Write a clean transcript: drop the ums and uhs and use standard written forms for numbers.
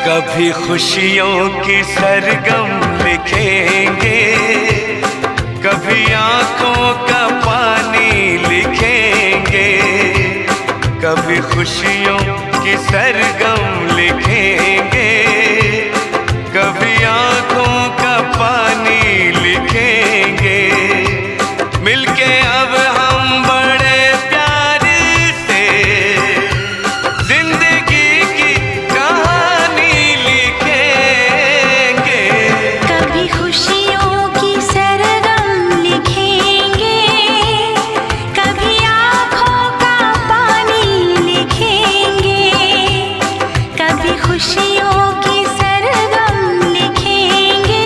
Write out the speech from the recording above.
कभी खुशियों की सरगम लिखेंगे, कभी आंखों का पानी लिखेंगे, कभी खुशियों की सरगम लिखेंगे,